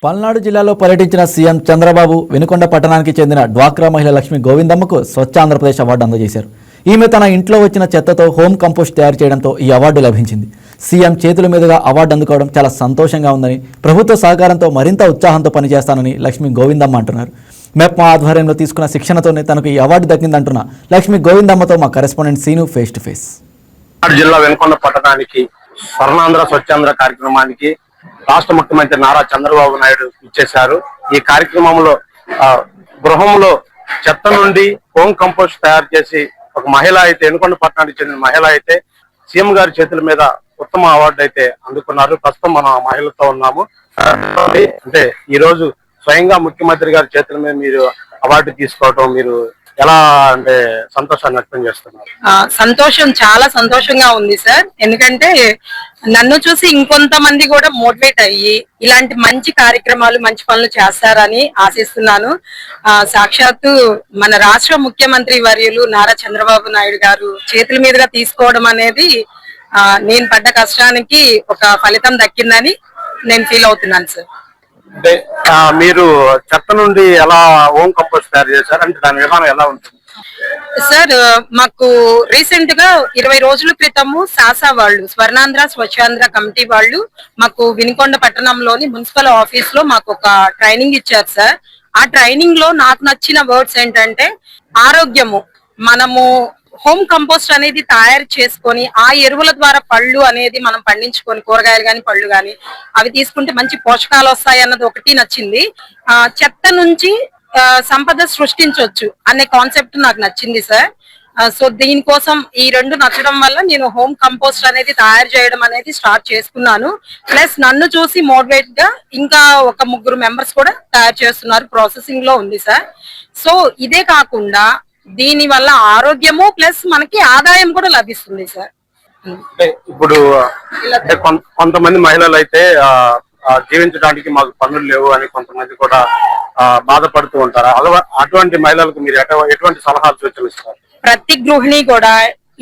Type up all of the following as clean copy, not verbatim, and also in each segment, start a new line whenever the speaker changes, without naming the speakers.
పల్నాడు జిల్లాలో పర్యటించిన సీఎం చంద్రబాబు వినుకొండ పట్టణానికి చెందిన డ్వాక్రా మహిళ లక్ష్మి గోవిందమ్మకు స్వచ్ఛ ఆంధ్రప్రదేశ్ అవార్డు అందజేశారు. ఈమె తన ఇంట్లో వచ్చిన చెత్తతో హోమ్ కంపోస్ట్ తయారు చేయడంతో ఈ అవార్డు లభించింది. సీఎం చేతుల మీదుగా అవార్డు అందుకోవడం చాలా సంతోషంగా ఉందని, ప్రభుత్వ సహకారంతో మరింత ఉత్సాహంతో పనిచేస్తానని లక్ష్మి గోవిందమ్మ అంటున్నారు. మెప్మా ఆధ్వర్యంలో తీసుకున్న శిక్షణతోనే తనకు ఈ అవార్డు దక్కిందంటున్న లక్ష్మి గోవిందమ్మతో మా correspondent Seenu face to face.
జిల్లా వెనుకొండ పట్టణానికి స్వర్ణాంధ్ర స్వచ్ఛాంధ్ర కార్యక్రమానికి రాష్ట్ర ముఖ్యమంత్రి నారా చంద్రబాబు నాయుడు ఇచ్చేశారు. ఈ కార్యక్రమంలో గృహంలో చెత్త నుండి హోమ్ కంపోస్ట్ తయారు చేసి ఒక మహిళ అయితే, వెనుకొండ పట్టణానికి చెందిన మహిళ అయితే సీఎం గారి చేతుల మీద ఉత్తమ అవార్డు అయితే అందుకున్నారు. ప్రస్తుతం మనం ఆ మహిళతో ఉన్నాము. అంటే ఈ రోజు స్వయంగా ముఖ్యమంత్రి గారి చేతుల మీద మీరు అవార్డు తీసుకోవడం, మీరు ఎలా అంటే సంతోషాన్ని వ్యక్తం చేస్తున్నారు?
సంతోషం, చాలా సంతోషంగా ఉంది సార్. ఎందుకంటే నన్ను చూసి ఇంకొంతమంది కూడా మోటివేట్ అయ్యి ఇలాంటి మంచి కార్యక్రమాలు, మంచి పనులు చేస్తారని ఆశిస్తున్నాను. సాక్షాత్తు మన రాష్ట్ర ముఖ్యమంత్రి వర్యులు నారా చంద్రబాబు నాయుడు గారు చేతుల మీదుగా తీసుకోవడం అనేది నేను పడ్డ కష్టానికి ఒక ఫలితం దక్కిందని నేను ఫీల్ అవుతున్నాను సార్.
అంటే మీరు చెత్త నుండి ఎలా హోమ్ కంపోస్ట్ తయారు చేశారు, అంటే దాని విధానం ఎలా ఉంటుంది?
సార్, మాకు రీసెంట్ గా 20 రోజుల క్రితము సాసా వాళ్ళు, స్వర్ణాంధ్ర స్వచ్ఛాంధ్ర కమిటీ వాళ్ళు మాకు వినుకొండ పట్టణంలోని మున్సిపల్ ఆఫీస్ లో మాకు ఒక ట్రైనింగ్ ఇచ్చారు సార్. ఆ ట్రైనింగ్ లో నాకు నచ్చిన వర్డ్స్ ఏంటంటే, ఆరోగ్యము, మనము హోమ్ కంపోస్ట్ అనేది తయారు చేసుకొని ఆ ఎరువుల ద్వారా పళ్ళు అనేది మనం పండించుకొని, కూరగాయలు గాని పళ్ళు గాని అవి తీసుకుంటే మంచి పోషకాలు వస్తాయి అన్నది ఒకటి నచ్చింది. చెత్త నుంచి సంపద సృష్టించవచ్చు అనే కాన్సెప్ట్ నాకు నచ్చింది సార్. సో దీనికోసం ఈ రెండు నచ్చడం వల్ల నేను హోమ్ కంపోస్ట్ అనేది తయారు చేయడం అనేది స్టార్ట్ చేసుకున్నాను. ప్లస్ నన్ను చూసి మోటివేట్ గా ఇంకా ఒక 3 మెంబర్స్ కూడా తయారు చేస్తున్నారు, ప్రాసెసింగ్ లో ఉంది సార్. సో ఇదే కాకుండా దీని వల్ల ఆరోగ్యము ప్లస్ మనకి ఆదాయం కూడా లభిస్తుంది సార్.
ఇప్పుడు కొంతమంది మహిళలు అయితే జీవించడానికి మాకు పనులు లేవు అని కొంతమంది కూడా బాధపడుతూ ఉంటారు. అటువంటి మహిళలకు మీరు ఎటువంటి సలహాలు సూచనలు ఇస్తారు?
ప్రతి గృహిణి కూడా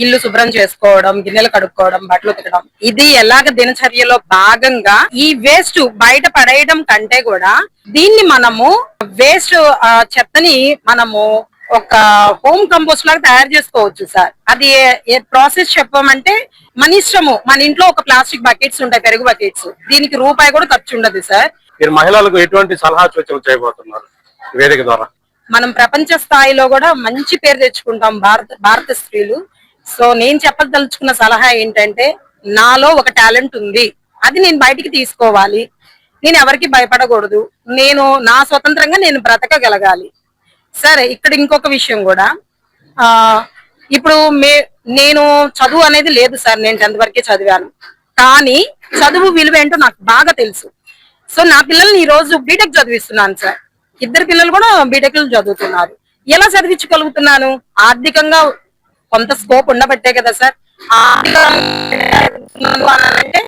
ఇల్లు శుభ్రం చేసుకోవడం, గిన్నెలు కడుక్కోవడం, బట్టలు ఉతకడం, ఇది ఎలాగ దినచర్యలో భాగంగా ఈ వేస్ట్ బయట పడేయడం కంటే కూడా దీన్ని మనము వేస్ట్ చెత్తని మనము ఒక హోమ్ కంపోస్ట్ లాగా తయారు చేసుకోవచ్చు సార్. అది ప్రాసెస్ చెప్పమంటే మన ఇష్టము. మన ఇంట్లో ఒక ప్లాస్టిక్ బకెట్స్ ఉంటాయి, పెరుగు బకెట్స్, దీనికి రూపాయి కూడా ఖర్చు ఉండదు సార్.
మీరు మహిళలకు ఎటువంటి సలహా సూచనలు చేయబోతున్నారు వేదిక ద్వారా?
మనం ప్రపంచ స్థాయిలో కూడా మంచి పేరు తెచ్చుకుంటాం భారత స్త్రీలు. సో నేను చెప్పదలుచుకున్న సలహా ఏంటంటే, నాలో ఒక టాలెంట్ ఉంది, అది నేను బయటికి తీసుకోవాలి. నేను ఎవరికి భయపడకూడదు, నేను నా స్వతంత్రంగా నేను బ్రతకగలగాలి. సరే, ఇక్కడ ఇంకొక విషయం కూడా, ఇప్పుడు నేను చదువు అనేది లేదు సార్. నేను 10th వరకే చదివాను, కానీ చదువు విలువ ఏంటో నాకు బాగా తెలుసు. సో నా పిల్లల్ని ఈ రోజు బీటెక్ చదివిస్తున్నాను సార్. 2 పిల్లలు కూడా బీటెక్ చదువుతున్నారు. ఎలా చదివించగలుగుతున్నాను? ఆర్థికంగా కొంత స్కోప్ ఉండబట్టే కదా సార్. అంటే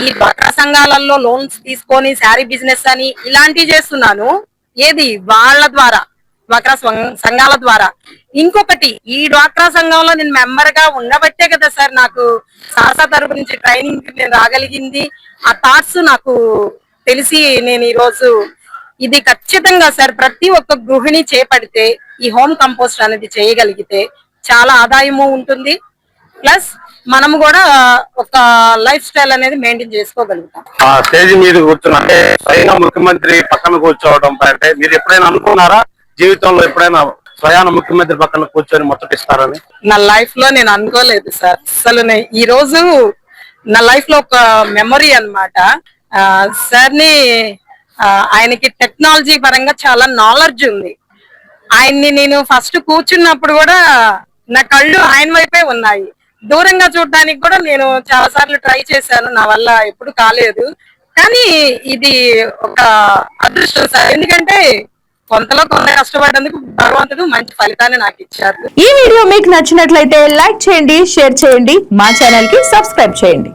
ఈ డ్వాక్రా సంఘాలలో లోన్స్ తీసుకొని శారీ బిజినెస్ అని ఇలాంటివి చేస్తున్నాను. ఏది వాళ్ళ ద్వారా, డ్వాక్రా సంఘాల ద్వారా. ఇంకొకటి, ఈ డ్వాక్రా సంఘంలో నేను మెంబర్ గా ఉండబట్టే కదా సార్ నాకు సాసా తరపు నుంచి ట్రైనింగ్ నేను రాగలిగింది. ఆ థాట్స్ నాకు తెలిసి నేను ఈ రోజు ఇది ఖచ్చితంగా సార్ ప్రతి ఒక్క గృహిణి చేపడితే ఈ హోమ్ కంపోస్ట్ అనేది చేయగలిగితే చాలా ఆదాయము ఉంటుంది. ప్లస్ మనము కూడా ఒక లైఫ్ స్టైల్ అనేది మెయింటైన్ చేసుకోగలుగుతాం.
స్టేజ్ మీద కూర్చున్నారంటే స్వయంగా ముఖ్యమంత్రి పక్కన కూర్చోవడం అంటే మీరు ఎప్పుడైనా అనుకున్నారా జీవితంలో, ఎప్పుడైనా స్వయాన ముఖ్యమంత్రి పక్కన కూర్చొని ముచ్చటిస్తారని?
నా లైఫ్ లో నేను అనుకోలేదు సార్. అసలు ఈ రోజు నా లైఫ్ లో ఒక మెమరీ అన్నమాట. సార్ ని ఆయనకి టెక్నాలజీ పరంగా చాలా నాలెడ్జ్ ఉంది. ఆయన్ని నేను ఫస్ట్ కూర్చున్నప్పుడు కూడా నా కళ్ళు ఆయన వైపే ఉన్నాయి. దూరంగా చూడడానికి కూడా నేను చాలా సార్లు ట్రై చేశాను, నా వల్ల ఎప్పుడు కాలేదు. కానీ ఇది ఒక అదృష్టం సార్. ఎందుకంటే కొంతలో కొంత కష్టపడేందుకు భగవంతుడు మంచి ఫలితాన్ని నాకు ఇచ్చారు.
ఈ వీడియో మీకు నచ్చినట్లయితే లైక్ చేయండి, షేర్ చేయండి, మా ఛానల్ కి సబ్స్క్రైబ్ చేయండి.